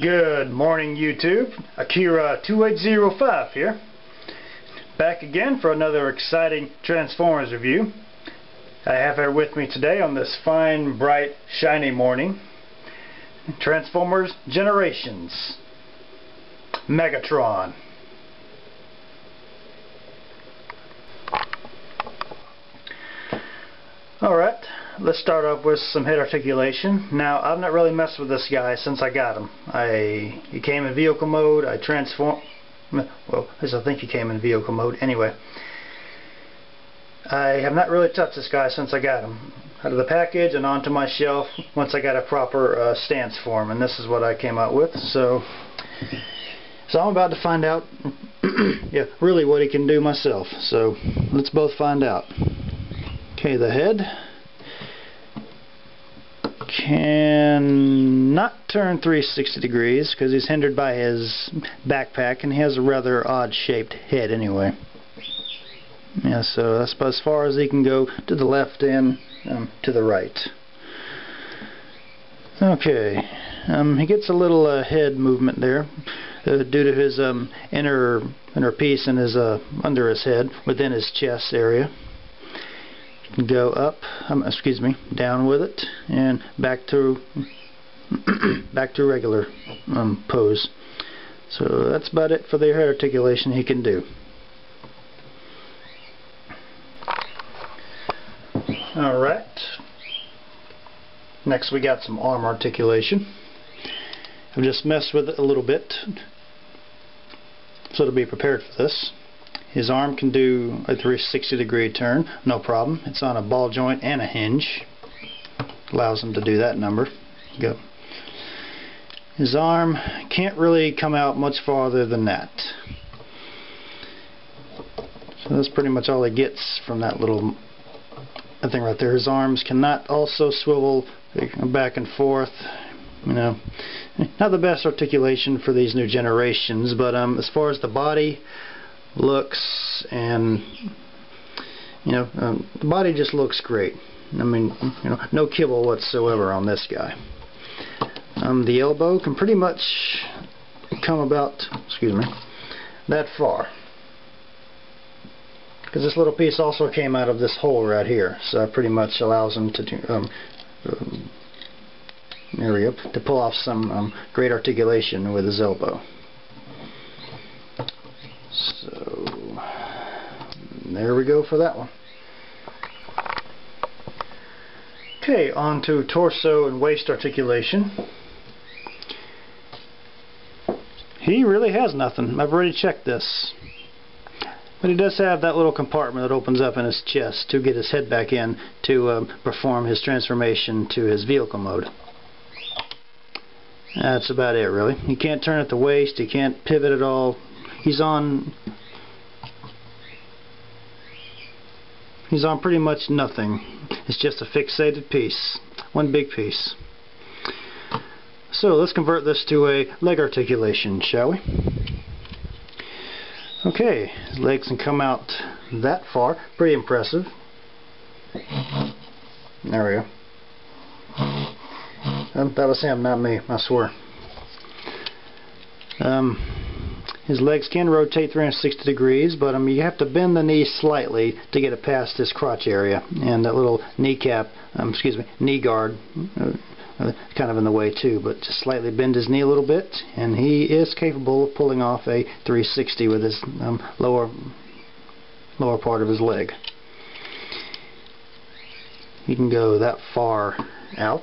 Good morning, YouTube. Akira2805 here. Back again for another exciting Transformers review. I have here with me today on this fine, bright, shiny morning Transformers Generations Megatron. Alright, let's start off with some head articulation. Now, I've not really messed with this guy since I got him. He came in vehicle mode, I transformed... Well, at least I think he came in vehicle mode. Anyway, I have not really touched this guy since I got him. Out of the package and onto my shelf once I got a proper stance for him. And this is what I came out with. So I'm about to find out yeah, really what he can do myself. So let's both find out. Okay, the head cannot turn 360 degrees because he's hindered by his backpack, and he has a rather odd shaped head anyway. Yeah, so that's about as far as he can go to the left and to the right. Okay, he gets a little head movement there due to his inner piece and his under his head within his chest area. Go up, down with it, and back to regular pose. So that's about it for the head articulation he can do. Alright, next we got some arm articulation. I've just messed with it a little bit so to be prepared for this. His arm can do a 360 degree turn, no problem. It's on a ball joint and a hinge. Allows him to do that number. Go. His arm can't really come out much farther than that. So that's pretty much all he gets from that little thing right there. His arms cannot also swivel back and forth. You know, not the best articulation for these new generations, but as far as the body looks, and the body just looks great. I mean, no kibble whatsoever on this guy. The elbow can pretty much come about, that far, because this little piece also came out of this hole right here, so that pretty much allows him to there we go, to pull off some great articulation with his elbow. So there we go for that one. Okay, on to torso and waist articulation. He really has nothing. I've already checked this. But he does have that little compartment that opens up in his chest to get his head back in to perform his transformation to his vehicle mode. That's about it, really. He can't turn at the waist, he can't pivot at all. He's on pretty much nothing. It's just a fixated piece. One big piece. So let's convert this to a leg articulation, shall we? Okay, his legs can come out that far. Pretty impressive. There we go. That was him, not me, I swear. His legs can rotate 360 degrees, but you have to bend the knee slightly to get it past his crotch area, and that little kneecap, knee guard, kind of in the way too. But just slightly bend his knee a little bit, and he is capable of pulling off a 360 with his lower part of his leg. He can go that far out.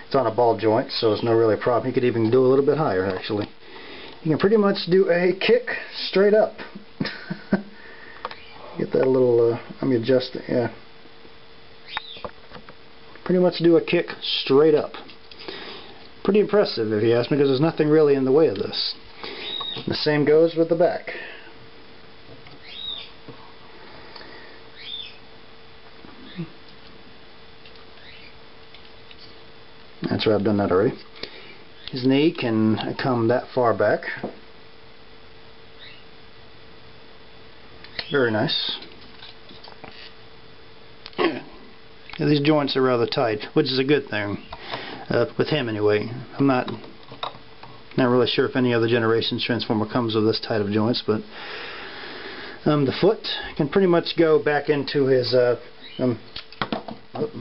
It's on a ball joint, so it's no really problem. He could even do a little bit higher, actually. You can pretty much do a kick straight up. Get that little, let me adjust it, yeah. Pretty much do a kick straight up. Pretty impressive, if you ask me, because there's nothing really in the way of this. The same goes with the back. That's right, I've done that already. His knee can come that far back. Very nice. Yeah, these joints are rather tight, which is a good thing. With him anyway. I'm not Not really sure if any other generation's transformer comes with this type of joints, but the foot can pretty much go back into his, if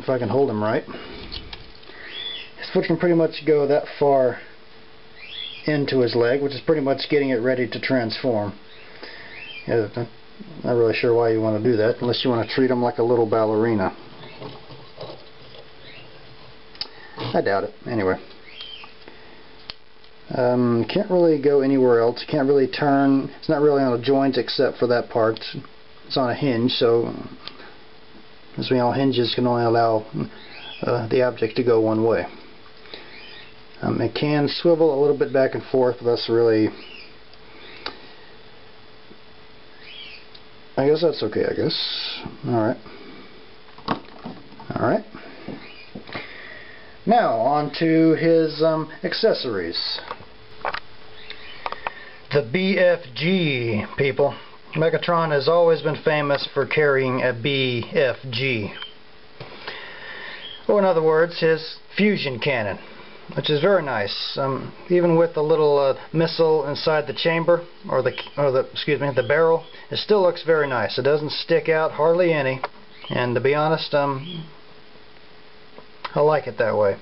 I can hold him right, his foot can pretty much go that far into his leg, which is pretty much getting it ready to transform. Yeah, not really sure why you want to do that, unless you want to treat him like a little ballerina. I doubt it. Anyway. Can't really go anywhere else. Can't really turn. It's not really on a joint except for that part. It's on a hinge, so as we know, hinges can only allow the object to go one way. It can swivel a little bit back and forth, but that's really... I guess that's okay, I guess. Alright. Alright. Now, on to his accessories. The BFG, people. Megatron has always been famous for carrying a BFG. Or in other words, his fusion cannon, which is very nice. Even with the little missile inside the chamber, or the barrel, it still looks very nice. It doesn't stick out hardly any, and to be honest, I like it that way.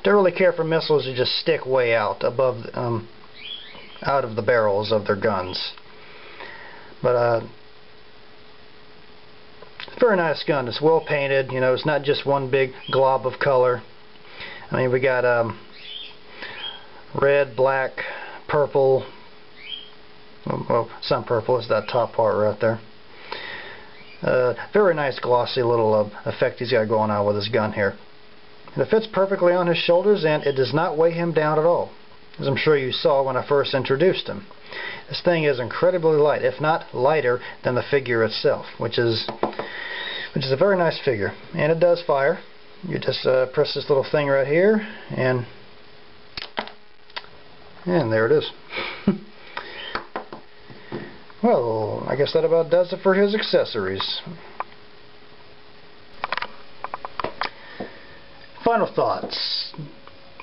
Don't really care for missiles that just stick way out above, out of the barrels of their guns. But it's a very nice gun. It's well painted. You know, it's not just one big glob of color. I mean, we got red, black, purple. Well, some purple is that top part right there. Very nice glossy little effect he's got going on with his gun here. And it fits perfectly on his shoulders, and it does not weigh him down at all, as I'm sure you saw when I first introduced him. This thing is incredibly light, if not lighter than the figure itself, which is a very nice figure. And it does fire. You just press this little thing right here, and there it is. Well, I guess that about does it for his accessories. Final thoughts.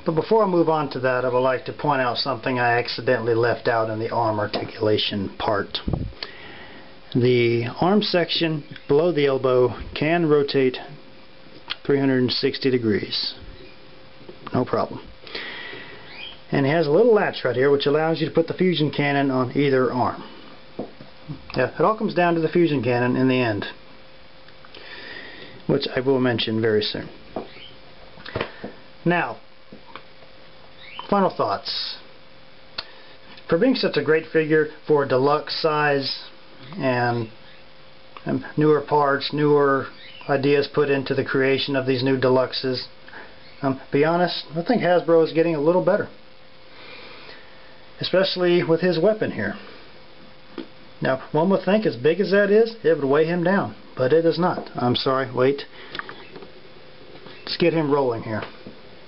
But before I move on to that, I would like to point out something I accidentally left out in the arm articulation part. The arm section below the elbow can rotate 360 degrees. No problem. And it has a little latch right here which allows you to put the fusion cannon on either arm. Yeah, it all comes down to the fusion cannon in the end, which I will mention very soon. Now, final thoughts. For being such a great figure for deluxe size and newer parts, newer ideas put into the creation of these new deluxes, be honest, I think Hasbro is getting a little better. Especially with his weapon here. Now, one would think as big as that is, it would weigh him down, but it is not. I'm sorry, wait. Let's get him rolling here.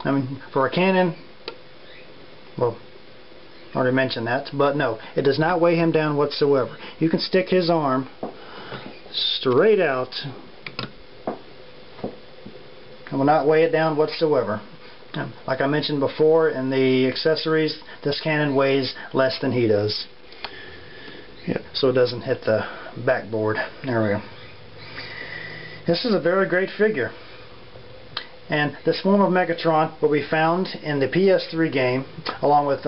I mean, for a cannon, well, I already mentioned that, but no, it does not weigh him down whatsoever. You can stick his arm straight out. It will not weigh it down whatsoever. Like I mentioned before in the accessories, this cannon weighs less than he does. Yeah, so it doesn't hit the backboard. There we go. This is a very great figure. And this form of Megatron will be found in the PS3 game, along with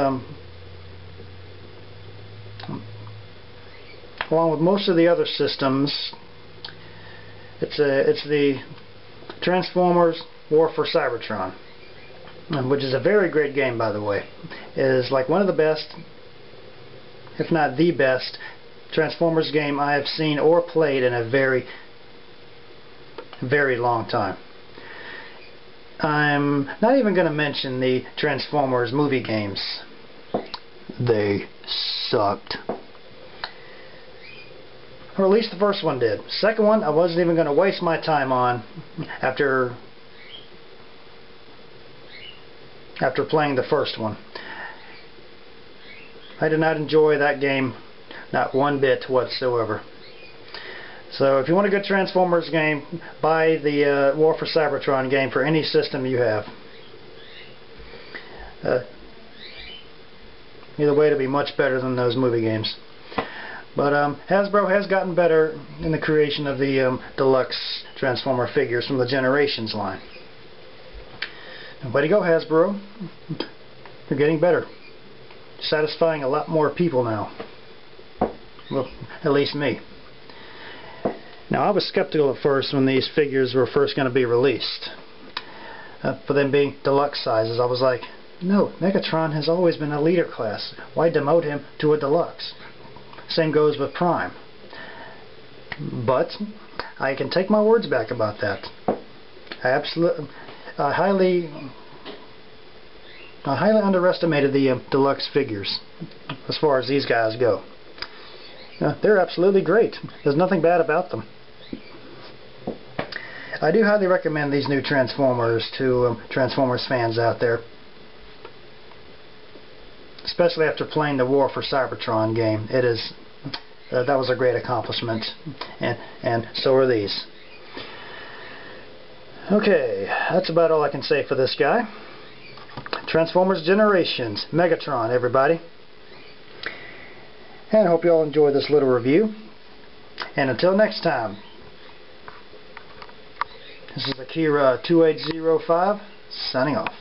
most of the other systems. It's the Transformers War for Cybertron, which is a very great game, by the way. It is like one of the best, if not the best, Transformers game I have seen or played in a very, very long time. I'm not even going to mention the Transformers movie games. They sucked. Or at least the first one did. Second one, I wasn't even going to waste my time on after playing the first one. I did not enjoy that game, not one bit whatsoever. So if you want a good Transformers game, buy the War for Cybertron game for any system you have. Either way, it'll be much better than those movie games. But Hasbro has gotten better in the creation of the deluxe Transformer figures from the Generations line. Way to go, Hasbro. You're getting better. Satisfying a lot more people now. Well, at least me. Now, I was skeptical at first when these figures were first going to be released. For them being deluxe sizes, I was like, no, Megatron has always been a leader class. Why demote him to a deluxe? Same goes with Prime. But I can take my words back about that. I highly underestimated the deluxe figures as far as these guys go. They're absolutely great. There's nothing bad about them. I do highly recommend these new Transformers to Transformers fans out there, especially after playing the War for Cybertron game. It is that was a great accomplishment, and so are these. Okay, that's about all I can say for this guy. Transformers Generations, Megatron, everybody. And I hope you all enjoy this little review. And until next time, this is Akira 2805 signing off.